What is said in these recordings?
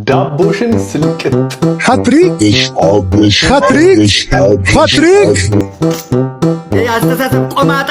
ዳቦሽን ስልቅጥ ሃትሪክ ያስተሳሰብ ቆማጣ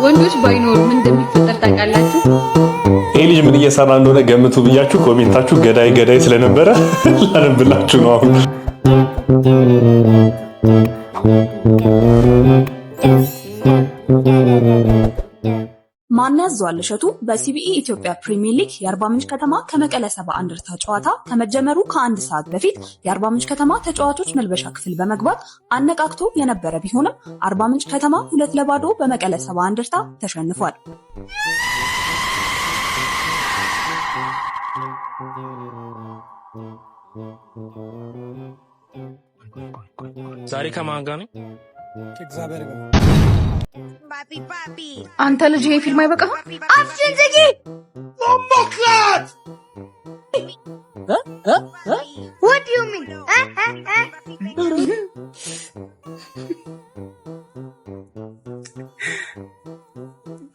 ወንዶች ባይኖሩ ምን እንደሚፈጠር ታውቃላችሁ? ይሄ ልጅ ምን እየሰራ እንደሆነ ገምቱ ብያችሁ ኮሜንታችሁ ገዳይ ስለነበረ ላነብላችሁ ነው አሁን። ማን ያዟል እሸቱ በሲቢኢ ኢትዮጵያ ፕሪሚየር ሊግ የአርባ ምንጭ ከተማ ከመቀለ ሰባ እንደርታ ጨዋታ ከመጀመሩ ከአንድ ሰዓት በፊት የአርባ ምንጭ ከተማ ተጫዋቾች መልበሻ ክፍል በመግባት አነቃቅቶ የነበረ ቢሆንም አርባ ምንጭ ከተማ 2-0 በመቀለ ሰባ እንደርታ ተሸንፏል። ዛሬ ከማን ጋር ነው? ከእግዚአብሔር ጋር። አንተ ልጅ ይሄ ፊልም አይበቃም? አፍሽን ዝጊ! ሞክላት! What do you mean?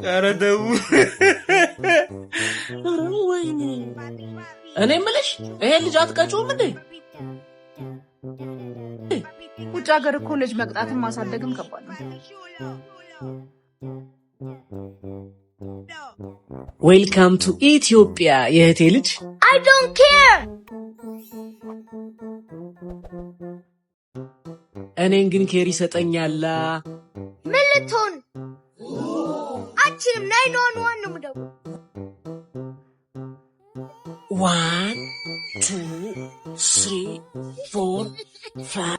ኧረ ተው። እኔ የምልሽ ይሄ ልጅ አትቀጪውም እንዴ? ውጭ ሀገር እኮ ልጅ መቅጣትም ማሳደግም ከባድ ነው። ዌልካም ቱ ኢትዮጵያ የእህቴ ልጅ። I don't care! እኔን ግን ኬር ይሰጠኛል። ምን ልትሆን? አችንም 911 ነው የምደውለው። 1 2 3 4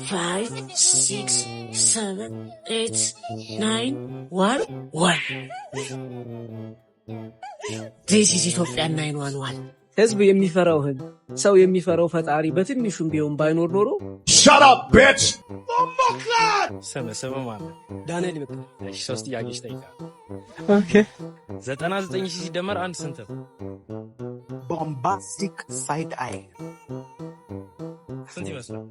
5 6 7 8 9 1 1 This is ኢትዮጵያ 911። ህዝብ የሚፈራው ህግ፣ ሰው የሚፈራው ፈጣሪ በትንሹም ቢሆን ባይኖር ኖሮ Shut up, bitch! ሰመ ማለት ዳንኤል ይበቃ። እሺ፣ 3 ጥያቄዎች ጠይቃለሁ። ኦኬ 99 ሲደመር 1 ስንት ነው? ቦምባስቲክ ሳይድ አይ ስንት ይመስላል?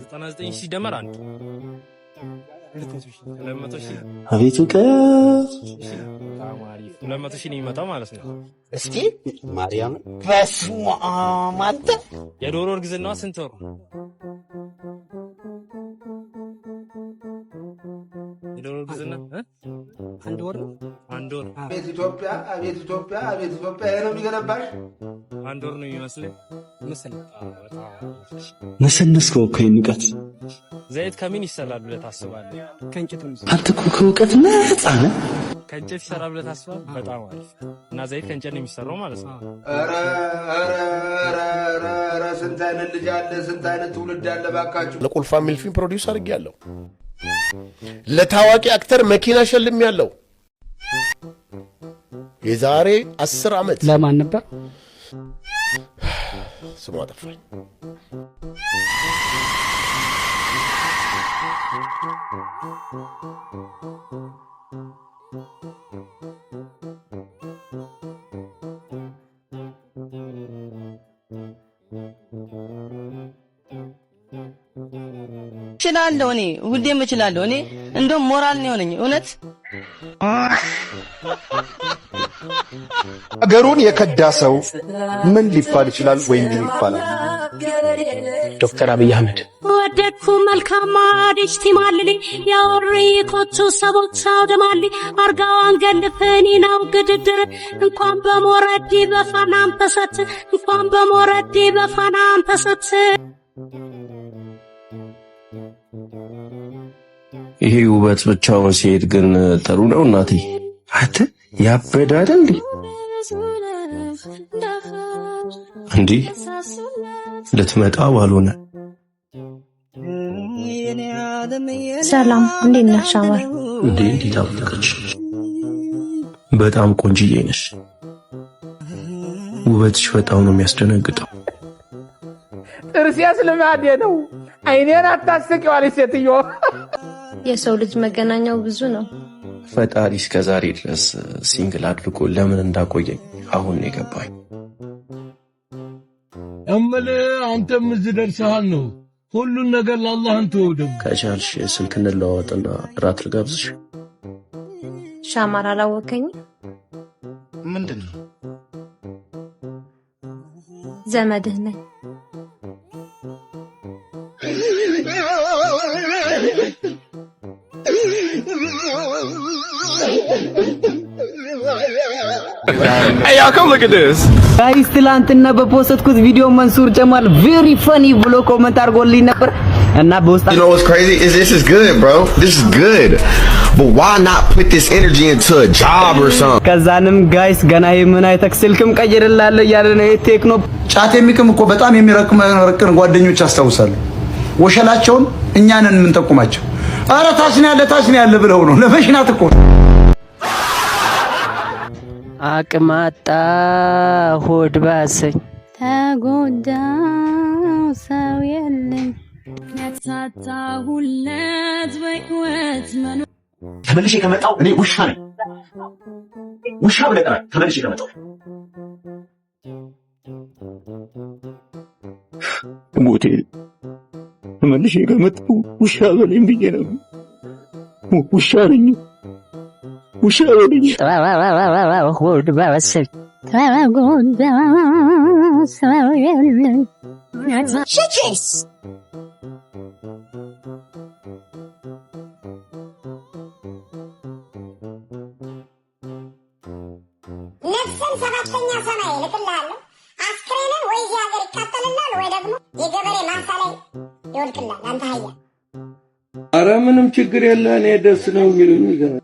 99 ሲደመር 1 200 ሺህ። አቤቱ ቀ በጣም አሪፍ። 200 ሺህ ነው የሚመጣው ማለት ነው። እስቲ ማርያም በስመ አብ አንተ የዶሮ እርግዝናዋ ስንት ወር ነው? የዶሮ እርግዝና አንድ ወር። አንድ ወር። አቤት ኢትዮጵያ፣ አቤት ኢትዮጵያ፣ አቤት ኢትዮጵያ። ይሄ ነው የሚገነባሽ። አንድ ወር ነው የሚመስለኝ መሰለኝ። ነሰነስከው እኮ ንቀት። ዘይት ከምን ይሰራል ብለህ ታስባለህ? ከእንጨት ነው። አንተ እኮ ከእውቀት ነፃ ነህ። ከእንጨት ይሰራል ብለህ ታስባለህ? በጣም አሪፍ። እና ዘይት ከእንጨት ነው የሚሰራው ማለት ነው። ኧረ ስንት አይነት ልጅ አለ፣ ስንት አይነት ትውልድ አለ። ባካችሁ ለቁልፋ ሚል ፊልም ፕሮዲውስ አድርጌያለሁ። ለታዋቂ አክተር መኪና ሸልሜያለሁ። የዛሬ 10 ዓመት ለማን ነበር? ስሟ ጠፋኝ። እችላለሁ እኔ ሁሌም እችላለሁ። እኔ እንደውም ሞራል ነው የሆነኝ እውነት። አገሩን የከዳ ሰው ምን ሊባል ይችላል ወይም ምን ይባላል? ዶክተር አብይ አህመድ። ወደኩ መልካም አዲስቲ ማልሊ ያወሪ ኮቹ ሰቦች አውደማሊ አርጋዋን ገልፈኒ ነው ግድድር እንኳን በሞረዲ በፋናም ተሰት እንኳን በሞረዲ በፋናም ተሰት። ይሄ ውበት ብቻውን ሲሄድ ግን ጥሩ ነው እናቴ። አንተ ያበደ አይደል እንዴ? ልትመጣ ባልሆነ ሰላም እንዴት ነሽ? ሻማር እንዴ ታውቃለች። በጣም ቆንጅዬ ነሽ። ውበትሽ በጣም ነው የሚያስደነግጠው። ጥርሴስ ልማዴ ነው። አይኔን አታስቂው አለች ሴትዮ። የሰው ልጅ መገናኛው ብዙ ነው። ፈጣሪ እስከዛሬ ድረስ ሲንግል አድርጎ ለምን እንዳቆየኝ አሁን ነው የገባኝ። አንተም እዚህ ደርሰሃል ነው። ሁሉን ነገር ለአላህ አንተው። ከቻልሽ ስልክ እንለዋወጥና ራት ልጋብዝሽ። ሻማር አላወቀኝ? ምንድነው? ዘመድህ ነኝ። Hey y'all, come look at this. ጋይስ ትላንትና በፖስትኩት ቪዲዮ መንሱር ጀማል ቬሪ ፈኒ ብሎ ኮሜንት አድርጎልኝ ነበር እና በውስጥ You know what's crazy? This is good, bro. This is good. But why not put this energy into a job or something? ከዛንም ጋይስ ገና የምን አይተክ ስልክም ቀይርላለሁ ያለ ነው ቴክኖ ጫት የሚቅም እኮ በጣም የሚረቅን ጓደኞች አስታውሳለሁ። ወሸላቸውን እኛንን ምን ጠቁማቸው አረ ታች ነው ያለ ብለው ነው ለፈሽናት እኮ አቅማጣ ሆድ ባሰኝ ተጎዳው ሰው የለኝ ያታታሁለት በህይወት መኖር ተመልሼ ከመጣው እኔ ውሻ ነኝ። ውሻ ብለህ ጥራኝ። ተመልሼ ከመጣው ሞቴ ተመልሼ ከመጣው ውሻ በለኝ ብዬ ነው። ውሻ ነኝ። ውሻ በለኝ። ሆድ ባሰኝ ተጎዳው ሰው የለኝ ሽቺስ ነፍስን ሰባተኛ ሰማይ ልክልሃለሁ። አስክሬንን ወይ እዚህ ሀገር ይቃጠልላል ወይ ደግሞ የገበሬ ማሳ ላይ ይወድቅላል። አንተ ሀያ ኧረ ምንም ችግር የለ። እኔ ደስ ነው የሚሉኝ ይገርም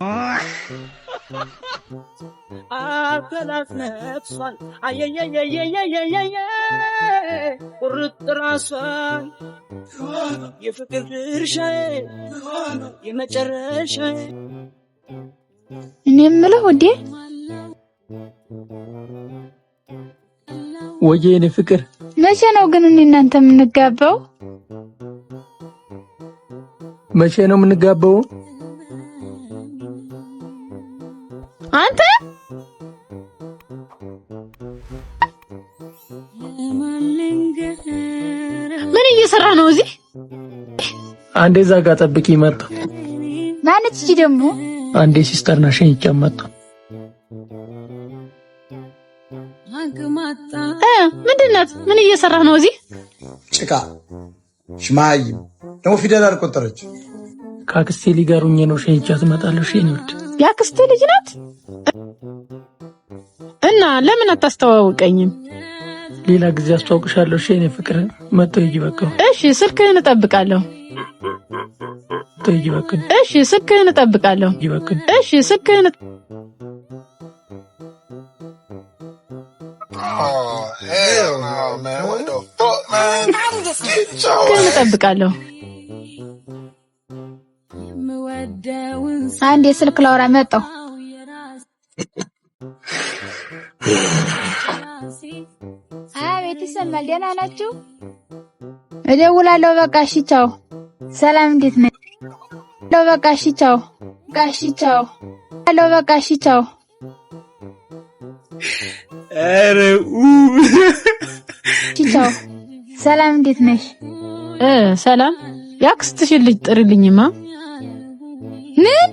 አከላፍ ነፍሷን አየየየየየየየ ቁርጥ ራሷን የፍቅር ድርሻዬ የመጨረሻዬ እኔ የምለው ወዴ ወየኔ ፍቅር መቼ ነው ግን እኔ እናንተ የምንጋባው? መቼ ነው የምንጋባው? አንተ ምን እየሰራ ነው እዚህ? አንዴ እዛ ጋር ጠብቂ መጣ። ማነች እቺ ደግሞ? አንዴ ሲስተር ናሽን ይጨመጣ። ምንድነው? ምን እየሰራ ነው እዚህ? ጭቃ ሽማይ ነው ፊደል አልቆጠረች። ካክስቴ ሊጋሩኝ ነው ሸኝቻት እመጣለሁ። ሸኝውድ ያክስቴ ልጅ ናት እና ለምን አታስተዋውቀኝም? ሌላ ጊዜ አስተዋውቅሻለሁ። ሸኔ ፍቅር መጥቶ ይጂ በቃ። እሺ ስልክህን እጠብቃለሁ። ተይጂ በቃ። እሺ ስልክህን እጠብቃለሁ። ይጂ በቃ። እሺ ስልክህን Oh, hell no, man. What the fuck, man? ስልክህን እጠብቃለሁ። አንዴ ስልክ ላውራ መጣሁ። አቤት ይሰማል። ደህና ናችሁ? እደውላለሁ። በቃ እሺ ቻው። ሰላም እንዴት ነህ? በቃ እሺ ቻው። በቃ እሺ ቻው። በቃ እሺ ቻው። ኧረ ቻው። ሰላም እንዴት ነሽ? ሰላም። ያክስትሽን ልጅ ጥሪልኝማ። ምን?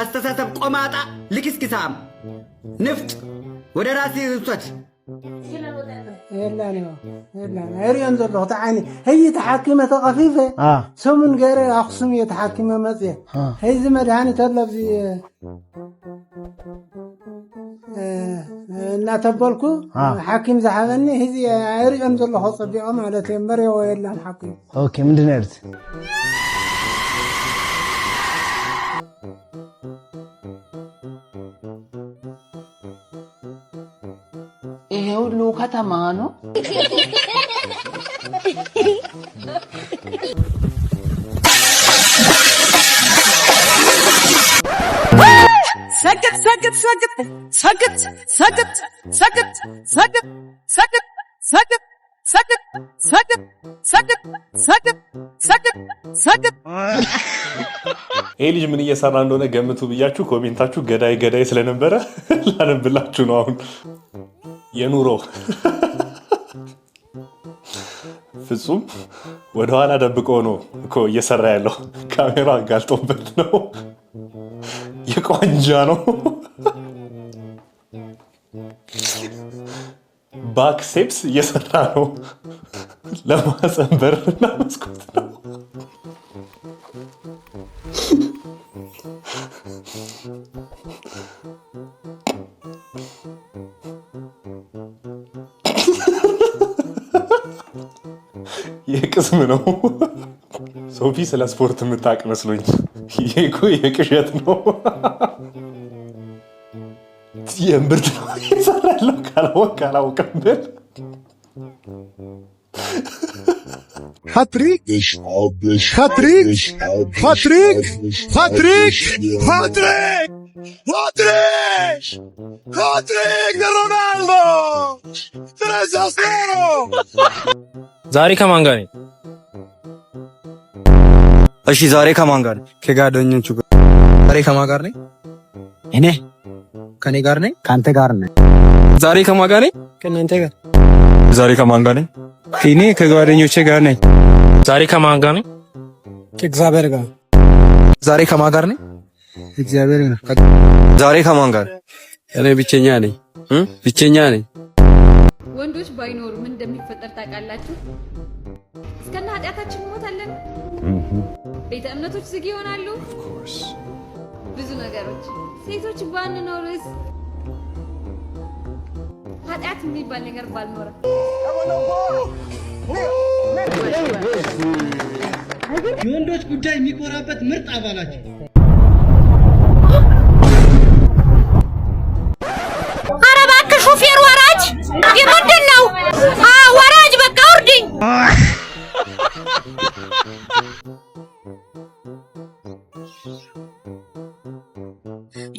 አስተሳሰብ ቆማጣ ልክስክሳም ንፍጥ ወደ ራሴ ውሰድ يلا هريان زلو تعاني هي تحكمة خفيفة سمن غير أخصم يتحكمة مزية هي زي مدهاني تطلب زي ناتبالكو حاكم زحفني هي هريان زلو خاصة بيقام على تنبري ويلا الحاكم اوكي من دنيرت ይሄ ሁሉ ከተማ ነው። ሰግጥ ሰግጥ ሰግጥ ሰግጥ ሰግጥ ሰግጥ ሰግጥ ሰግጥ ሰግጥ ይሄ ልጅ ምን እየሰራ እንደሆነ ገምቱ ብያችሁ ኮሜንታችሁ ገዳይ ገዳይ ስለነበረ ላነብላችሁ ነው። አሁን የኑሮ ፍጹም ወደኋላ ደብቆ ነው እኮ እየሰራ ያለው። ካሜራ አጋልጦበት ነው። የቋንጃ ነው። ባክ ሴፕስ እየሰራ ነው። ለማሰንበር እና መስኮት ነው። የቅስም ነው። ሶፊ ስለ ስፖርት የምታውቅ መስሎኝ። ይሄ እኮ የቅዠት ነው። የእምብርት ነው እየሰራ ያለው። ካላወቅም ብል ሃትሪክ ሃትሪክ ሃትሪክ ሃትሪክ ሃትሪክ ሃትሪክ ሮናልዶ ትሬዛስቴሮ። ዛሬ ከማን ጋር ነኝ? እሺ ዛሬ ከማን ጋር ነኝ? ከጓደኞቹ ጋር። ዛሬ ከማን ጋር ነኝ? እኔ ከኔ ጋር ነኝ። ካንተ ጋር ነኝ። ዛሬ ከማን ጋር ነኝ? ከእናንተ ጋር። ዛሬ ከማን ጋር ነኝ? እኔ ከጓደኞቼ ጋር ነኝ። ዛሬ ከማን ጋር ነኝ? ከእግዚአብሔር ጋር። ዛሬ ከማን ጋር ነኝ? እግዚአብሔር ጋር። ዛሬ ከማን ጋር? እኔ ብቸኛ ነኝ። ብቸኛ ነኝ። ወንዶች ባይኖሩ ምን እንደሚፈጠር ታውቃላችሁ? እስከና ኃጢአታችን እንሞታለን። ቤተ እምነቶች ዝግ ይሆናሉ። ብዙ ነገሮች። ሴቶች ባንኖርስ? ኃጢአት የሚባል ነገር ባልኖረ። የወንዶች ጉዳይ የሚኮራበት ምርጥ አባላቸው። ኧረ እባክህ ሹፌር ወራጅ! የምንድን ነው? ወራጅ በቃ ውርድኝ።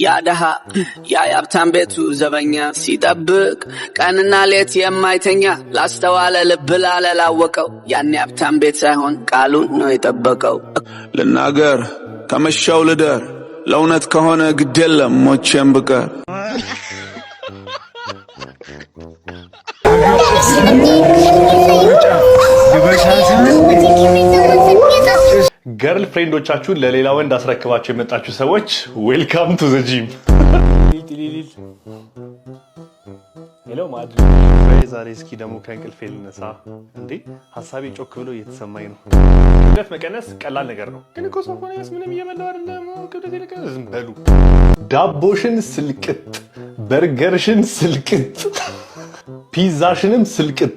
ያ ደሃ ያ የሀብታም ቤቱ ዘበኛ ሲጠብቅ ቀንና ሌት የማይተኛ ላስተዋለ ልብ ላለ ላወቀው ያን የሀብታም ቤት ሳይሆን ቃሉን ነው የጠበቀው። ልናገር ከመሻው ልደር ለእውነት ከሆነ ግድ የለም ሞቼም ብቀር። ገርል ፍሬንዶቻችሁን ለሌላ ወንድ አስረክባችሁ የመጣችሁ ሰዎች ዌልካም ቱ ዘ ጂም። ሄሎ ማድሪ ዛሬ እስኪ ደግሞ ከእንቅልፌ ልነሳ። እንዴ ሀሳቤ ጮክ ብሎ እየተሰማኝ ነው። ክብደት መቀነስ ቀላል ነገር ነው፣ ግን እኮ ሶፎንያስ ምንም እየበላው አይደለም። ክብደት ይልቀንስ። ዝም በሉ። ዳቦሽን ስልቅጥ፣ በርገርሽን ስልቅጥ፣ ፒዛሽንም ስልቅጥ።